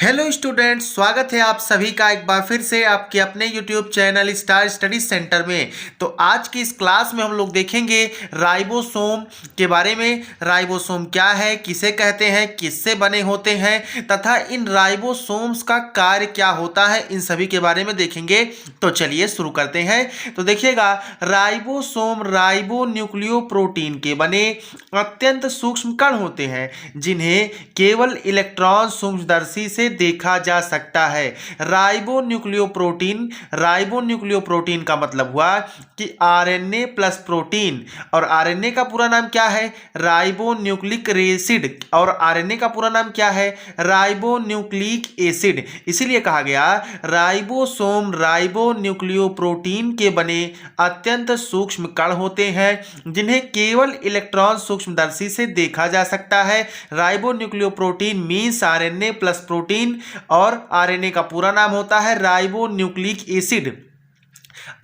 Hello students, स्वागत है आप सभी का एक बार फिर से आपके अपने YouTube channel star study centre में। तो आज की इस क्लास में हम लोग देखेंगे राइबोसोम के बारे में। राइबोसोम क्या है, किसे कहते हैं, किससे बने होते हैं तथा इन राइबोसोम्स का कार्य क्या होता है, इन सभी के बारे में देखेंगे। तो चलिए शुरू करते हैं। तो देखिएगा, राइबोसोम राइबो न्यूक्लियोप्रोटीन के बने अत्यंत सूक्ष्म कण होते हैं जिन्हें केवल इलेक्ट्रॉन सूक्ष्मदर्शी से देखा जा सकता है। राइबोन्यूक्लियोप्रोटीन का मतलब हुआ कि आरएनए प्लस प्रोटीन, और आरएनए का पूरा नाम क्या है, राइबोन्यूक्लिक एसिड, और आरएनए का पूरा नाम क्या है, राइबोन्यूक्लिक एसिड। इसीलिए कहा गया राइबोसोम राइबोन्यूक्लियोप्रोटीन के बने अत्यंत सूक्ष्म कण होते हैं जिन्हें केवल इलेक्ट्रॉन सूक्ष्मदर्शी से देखा जा सकता है। Ribonucleoprotein means RNA plus protein, और आरएनए का पूरा नाम होता है राइबोन्यूक्लिक एसिड।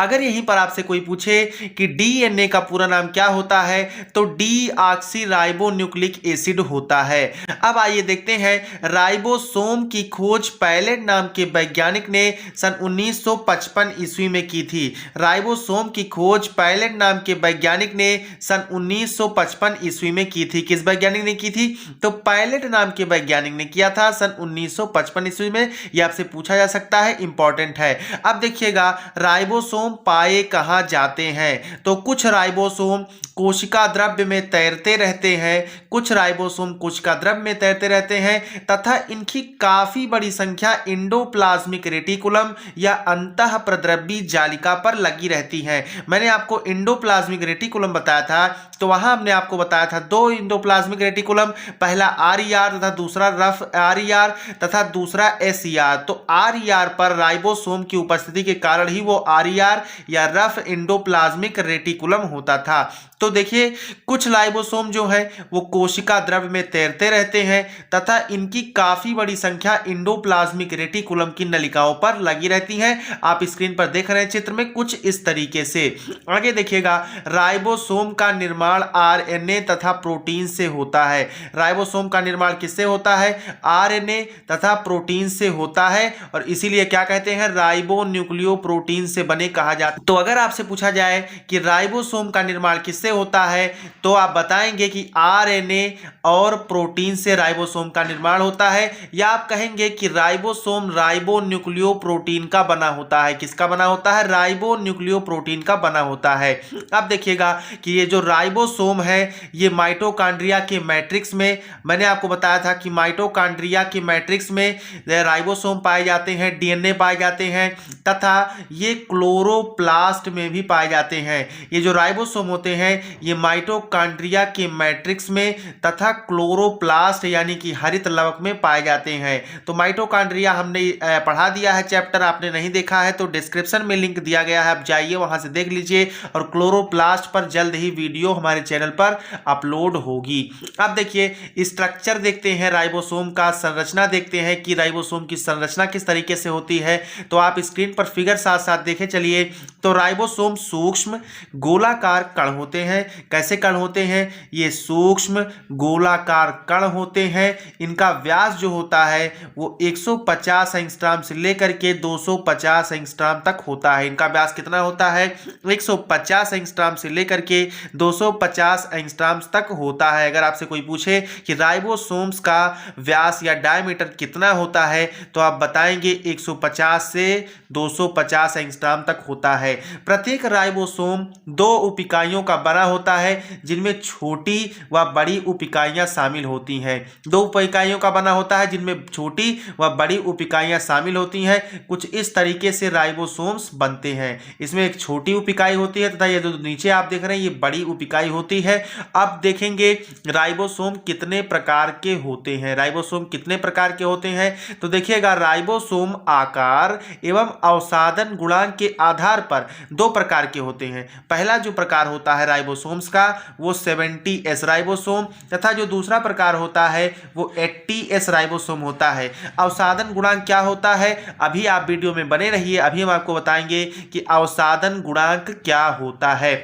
अगर यहीं पर आपसे कोई पूछे कि डीएनए का पूरा नाम क्या होता है, तो डीऑक्सी राइबोन्यूक्लिक एसिड होता है। अब आइए देखते हैं, राइबोसोम की खोज पैलेट नाम के वैज्ञानिक ने सन 1955 ईस्वी में की थी। राइबोसोम की खोज पैलेट नाम के वैज्ञानिक ने सन 1955 ईस्वी में की थी। किस वैज्ञानिक ने की थी, तो पैलेट नाम के वैज्ञानिक ने किया था सन 1955 ईस्वी में। यह आपसे पूछा जा सकता है, इंपॉर्टेंट है। अब देखिएगा, राइबोसोम पाए कहां जाते हैं, तो कुछ राइबोसोम कोशिका द्रव्य में तैरते रहते हैं, कुछ राइबोसोम कोशिका द्रव्य में तैरते रहते हैं तथा इनकी काफी बड़ी संख्या इंडोप्लाज्मिक रेटिकुलम या अंतः प्रद्रव्य जालिका पर लगी रहती है। मैंने आपको इंडोप्लाज्मिक रेटिकुलम बताया था, तो वहां हमने आपको बताया था दो इंडोप्लाज्मिक रेटिकुलम, पहला आरईआर तथा दूसरा रफ आरईआर तथा दूसरा एसईआर। तो आरईआर पर राइबोसोम की उपस्थिति के कारण ही वो आरईआर या रफ इंडोप्लाज्मिक रेटिकुलम होता था। तो देखिए, कुछ राइबोसोम जो है वो कोशिका द्रव्य में तैरते रहते हैं तथा इनकी काफी बड़ी संख्या इंडोप्लाज्मिक रेटिकुलम की नलिकाओं पर लगी रहती है। आप स्क्रीन पर देख रहे हैं चित्र में कुछ इस तरीके से। आगे देखिएगा, राइबोसोम का निर्माण आरएनए तथा प्रोटीन से होता है। राइबोसोम का निर्माण किससे होता है, आरएनए तथा प्रोटीन से होता है, और इसीलिए क्या कहते हैं, राइबोन्यूक्लियोप्रोटीन से बने कहा जाता है। तो अगर आपसे पूछा जाए कि राइबोसोम का निर्माण किससे होता है, तो आप बताएंगे कि आरएनए और प्रोटीन से राइबोसोम का निर्माण होता है, या आप कहेंगे कि राइबोसोम राइबोन्यूक्लियोप्रोटीन का बना होता है। किसका बना होता है, राइबोन्यूक्लियोप्रोटीन का बना होता है। अब देखिएगा कि ये जो राइबोसोम है ये माइटोकॉन्ड्रिया के मैट्रिक्स में, मैंने आपको बताया था कि माइटोकॉन्ड्रिया के मैट्रिक्स में राइबोसोम पाए जाते हैं, डीएनए पाए जाते हैं तथा ये क्लोरोप्लास्ट में भी पाए जाते हैं। ये जो राइबोसोम होते हैं ये माइटोकॉन्ड्रिया के मैट्रिक्स में तथा क्लोरोप्लास्ट यानी कि हरित लवक में पाए जाते हैं। तो माइटोकॉन्ड्रिया हमने पढ़ा दिया है चैप्टर, आपने नहीं देखा है तो डिस्क्रिप्शन में लिंक दिया गया है, आप जाइए वहां से देख लीजिए। और क्लोरोप्लास्ट पर जल्द ही वीडियो हमारे चैनल पर अपलोड होगी। अब देखिए, स्ट्रक्चर देखते हैं राइबोसोम का, संरचना देखते हैं कि राइबोसोम की संरचना किस तरीके से होती है। तो आप स्क्रीन पर फिगर साथ साथ देखें चलिए। तो राइबोसोम सूक्ष्म गोलाकार कण होते हैं। कैसे कण होते हैं, ये सूक्ष्म गोलाकार कण होते हैं। इनका व्यास जो होता है वो 150 एंगस्ट्रॉम से लेकर के 250 एंगस्ट्रॉम तक होता है। इनका व्यास कितना होता है, 150 एंगस्ट्रॉम से लेकर के 250 एंगस्ट्रॉम तक होता है। अगर आपसे कोई पूछे कि राइबोसोम्स का व्यास या डायमीटर कितना होता है, तो आप बताएंगे 150 से 250 एंगस्ट्रॉम तक होता है। प्रत्येक राइबोसोम दो उप इकाइयों का बना होता है जिनमें छोटी व बड़ी उप इकाइयां शामिल होती हैं। दो उप इकाइयों का बना होता है जिनमें छोटी व बड़ी उप इकाइयां शामिल होती हैं। कुछ इस तरीके से राइबोसोम्स बनते हैं। इसमें एक छोटी उप इकाई होती है तथा ये जो नीचे आप देख रहे हैं ये बड़ी उप इकाई होती है। अब देखेंगे राइबोसोम कितने प्रकार के होते हैं। राइबोसोम कितने प्रकार के होते हैं, तो देखिएगा, राइबोसोम आकार एवं अवसादन गुणांक के आधार पर दो प्रकार के होते हैं। पहला जो प्रकार होता है राइबोसोम्स का वो 70S राइबोसोम, तथा जो दूसरा प्रकार होता है वो 80S राइबोसोम होता है। अवसादन गुणांक क्या होता है, अभी आप वीडियो में बने रहिए, अभी हम आपको बताएंगे कि अवसादन गुणांक क्या होता है।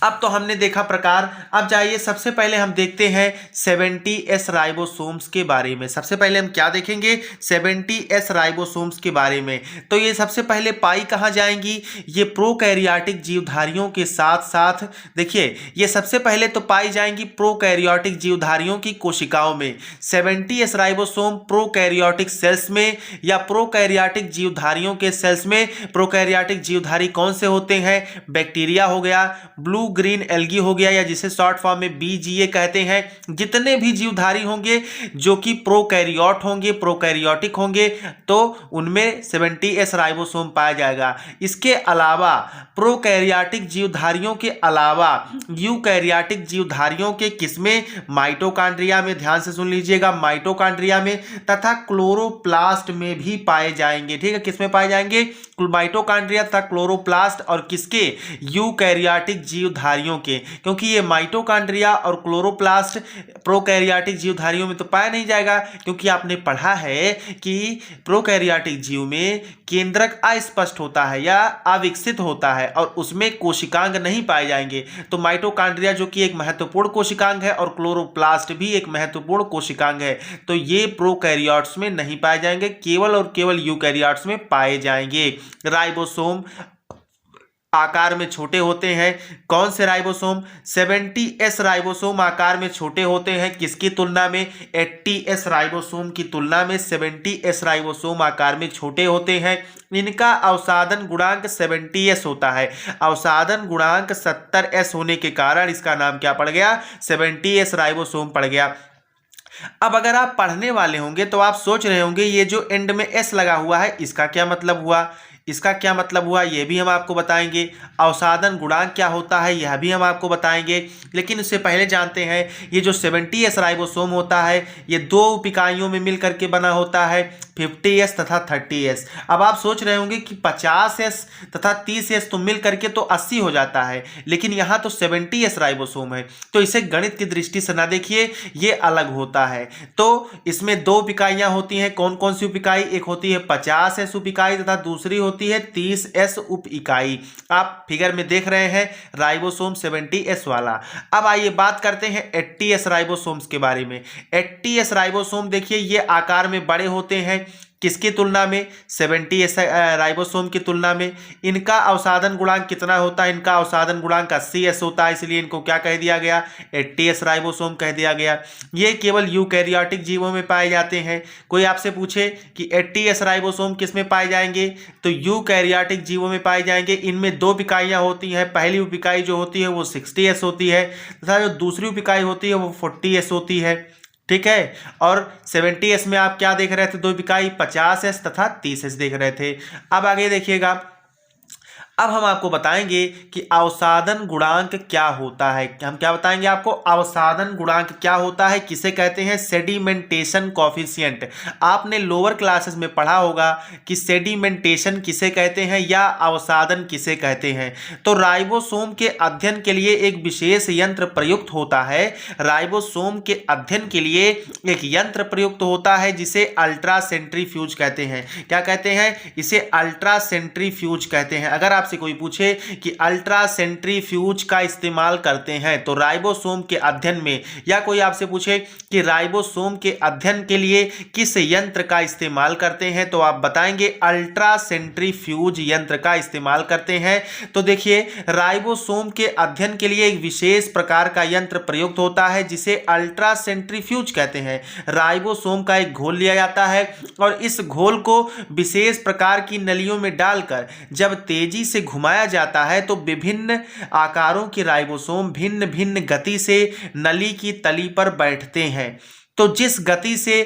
अब तो हमने देखा प्रकार। अब जाइए सबसे पहले हम देखते हैं 70S राइबोसोम्स के बारे में। सबसे पहले हम क्या देखेंगे? 70S राइबोसोम्स के बारे में। तो ये सबसे पहले पाई कहाँ जाएंगी? ये प्रोकैरियोटिक जीवधारियों के साथ साथ देखिए, ये सबसे पहले तो पाई जाएंगी प्रोकैरियोटिक जीवधारियों की कोशिकाओं में। 70S राइबोसोम प्रोकैरियोटिक सेल्स में या प्रोकैरियोटिक जीवधारियों के सेल्स में। प्रोकैरियोटिक जीवधारी कौन से होते हैं? बैक्टीरिया हो गया, ब्लू ग्रीन एल्गी हो गया, या जिसे शॉर्ट फॉर्म में BGA कहते हैं। जितने भी जीवधारी होंगे जो कि प्रोकैरियोट होंगे, प्रोकैरियोटिक होंगे, तो उनमें 70S राइबोसोम पाया जाएगा। इसके अलावा प्रोकैरियोटिक जीवधारियों के अलावा यूकैरियोटिक जीवधारियों के किसमें? माइटोकॉन्ड्रिया में, ध्यान से सुन लीजिएगा, माइटोकॉन्ड्रिया में तथा क्लोरोप्लास्ट में भी पाए जाएंगे। ठीक है, किसमें पाए जाएंगे? माइटोकॉन्ड्रिया तथा क्लोरोप्लास्ट, और किसके? यूकैरियोटिक जीवधारियों के। क्योंकि ये माइटोकॉन्ड्रिया और क्लोरोप्लास्ट प्रोकैरियोटिक जीवधारियों में तो पाया नहीं जाएगा, क्योंकि आपने पढ़ा है कि प्रोकैरियोटिक जीव में केंद्रक अस्पष्ट होता है या अविकसित होता है और उसमें कोशिकांग नहीं पाए जाएंगे। तो माइटोकॉन्ड्रिया जो कि एक महत्वपूर्ण कोशिकांग है और क्लोरोप्लास्ट भी एक महत्वपूर्ण कोशिकांग है, तो ये प्रोकैरियोट्स में नहीं पाए जाएंगे, केवल और केवल यूकैरियोट्स में पाए जाएंगे। राइबोसोम आकार में छोटे होते हैं। कौन से राइबोसोम? 70S राइबोसोम आकार में छोटे होते हैं। किसकी तुलना में? 80S राइबोसोम की तुलना में 70S राइबोसोम आकार में छोटे होते हैं। इनका अवसादन गुणांक 70S होता है। अवसादन गुणांक 70S होने के कारण इसका नाम क्या पड़ गया? 70S राइबोसोम पड़ गया। अब अगर आप पढ़ने वाले होंगे तो आप सोच रहे होंगे ये जो एंड में S लगा हुआ है इसका क्या मतलब हुआ? इसका क्या मतलब हुआ ये भी हम आपको बताएंगे। अवसादन गुणांक क्या होता है यह भी हम आपको बताएंगे। लेकिन उससे पहले जानते हैं ये जो 70S राइबोसोम होता है ये दो उप इकाइयों में मिल करके बना होता है, 50S तथा 30S। अब आप सोच रहे होंगे कि 50S तथा 30S तो मिल करके तो 80 हो जाता है, लेकिन यहाँ तो 70S राइबोसोम है, तो इसे गणित की दृष्टि से ना देखिए, ये अलग होता है। तो इसमें दो उप इकाइयाँ होती हैं। कौन कौन सी उप इकाई? एक होती है 50S उप इकाई तथा दूसरी होती है 30S उप इकाई। आप फिगर में देख रहे हैं राइबोसोम 70S वाला। अब आइए बात करते हैं 80S राइबोसोम्स के बारे में। 80S राइबोसोम देखिए ये आकार में बड़े होते हैं। किसकी तुलना में? 70S राइबोसोम की तुलना में। इनका अवसादन गुणांक कितना होता है? इनका अवसादन गुणांक 80S होता है, इसलिए इनको क्या कह दिया गया? 80S राइबोसोम कह दिया गया। ये केवल यूकैरियोटिक जीवों में पाए जाते हैं। कोई आपसे पूछे कि 80S राइबोसोम किस में पाए जाएंगे, तो यूकैरियोटिक जीवों में पाए जाएंगे। इनमें दो इकाइयाँ होती हैं। पहली उप इकाई जो होती है वो 60S होती है तथा जो दूसरी उप इकाई होती है वो 40S होती है। ठीक है, और 70S में आप क्या देख रहे थे? दो इकाई 50S तथा 30S देख रहे थे। अब आगे देखिएगा, अब हम आपको बताएंगे कि अवसादन गुणांक क्या होता है। हम क्या बताएंगे आपको? अवसादन गुणांक क्या होता है, किसे कहते हैं? Sedimentation coefficient. आपने लोअर क्लासेस में पढ़ा होगा कि सेडिमेंटेशन किसे कहते हैं या अवसादन किसे कहते हैं। तो राइबोसोम के अध्ययन के लिए एक विशेष यंत्र प्रयुक्त होता है। राइबोसोम के अध्ययन के लिए एक यंत्र प्रयुक्त होता है जिसे अल्ट्रा सेंट्रीफ्यूज कहते हैं। क्या कहते हैं? इसे अल्ट्रा सेंट्रीफ्यूज कहते हैं। अगर आपसे कोई पूछे कि अल्ट्रा सेंट्रीफ्यूज का इस्तेमाल करते हैं तो राइबोसोम के अध्ययन में, या कोई आपसे पूछे कि राइबोसोम के अध्ययन के लिए किस यंत्र का इस्तेमाल करते हैं, तो आप बताएंगे अल्ट्रा सेंट्रीफ्यूज यंत्र का इस्तेमाल करते हैं। तो देखिए, राइबोसोम के अध्ययन के लिए एक विशेष प्रकार का यंत्र प्रयुक्त होता है जिसे अल्ट्रा सेंट्रीफ्यूज कहते हैं। राइबोसोम का एक घोल लिया जाता है और इस घोल को विशेष प्रकार की नलियों में डालकर जब तेजी से घुमाया जाता है तो विभिन्न आकारों के राइबोसोम भिन्न भिन्न गति से नली की तली पर बैठते हैं। तो जिस गति से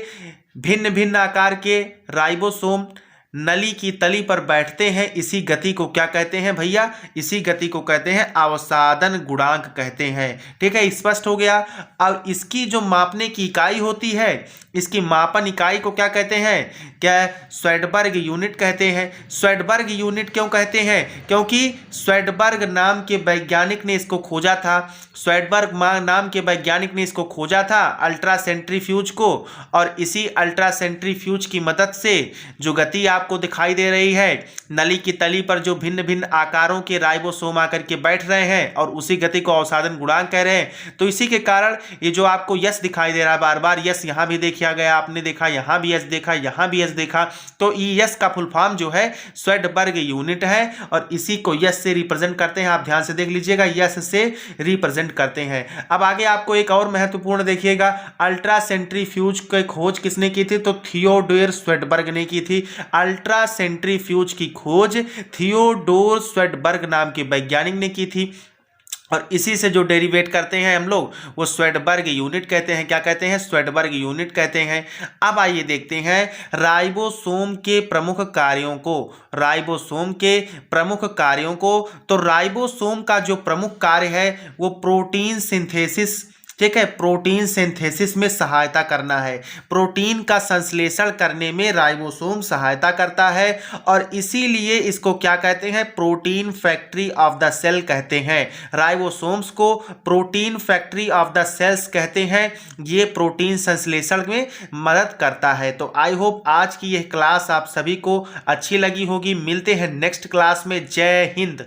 भिन्न भिन्न आकार के राइबोसोम नली की तली पर बैठते हैं, इसी गति को क्या कहते हैं भैया? इसी गति को कहते हैं अवसादन गुणांक कहते हैं। ठीक है, स्पष्ट हो गया। अब इसकी जो मापने की इकाई होती है, इसकी मापन इकाई को क्या कहते हैं? क्या? स्वेडबर्ग यूनिट कहते हैं। स्वेडबर्ग यूनिट क्यों कहते हैं? क्योंकि स्वेडबर्ग नाम के वैज्ञानिक ने इसको खोजा था। स्वेडबर्ग नाम के वैज्ञानिक ने इसको खोजा था अल्ट्रा सेंट्रीफ्यूज को, और इसी अल्ट्रा सेंट्रीफ्यूज की मदद से जो गति आपको दिखाई दे रही है, नली की तली पर जो भिन्न भिन्न आकारों के राइबोसोम आकर के बैठ रहे हैं और उसी गति को अवसादन गुणांक कह रहे हैं। तो इसी के कारण ये जो आपको यस दिखाई दे रहा है बार बार, यस यहाँ भी देखा गया, आपने देखा यहाँ भी यस देखा, यहाँ भी यस देखा, तो यस का फुल फॉर्म जो है स्वेडबर्ग यूनिट है और इसी को यस से रिप्रेजेंट करते हैं। आप ध्यान से देख लीजिएगा, यस से रिप्रेजेंट करते हैं। अब आगे आपको एक और महत्वपूर्ण देखिएगा, अल्ट्रा सेंट्रीफ्यूज की खोज किसने की थी? तो थियोडोर स्वेडबर्ग ने की थी। अल्ट्रा सेंट्रीफ्यूज की खोज थियोडोर स्वेडबर्ग नाम के वैज्ञानिक ने की थी और इसी से जो डेरिवेट करते हैं हम लोग वो स्वेडबर्ग यूनिट कहते हैं। क्या कहते हैं? स्वेडबर्ग यूनिट कहते हैं। अब आइए देखते हैं राइबोसोम के प्रमुख कार्यों को। राइबोसोम के प्रमुख कार्यों को, तो राइबोसोम का जो प्रमुख कार्य है वो प्रोटीन सिंथेसिस, ठीक है, प्रोटीन सिंथेसिस में सहायता करना है। प्रोटीन का संश्लेषण करने में राइबोसोम सहायता करता है और इसीलिए इसको क्या कहते हैं? Protein factory of the cell कहते हैं। राइबोसोम्स को protein factory of the cells कहते हैं। ये प्रोटीन संश्लेषण में मदद करता है। तो आई होप आज की यह क्लास आप सभी को अच्छी लगी होगी। मिलते हैं नेक्स्ट क्लास में। जय हिंद।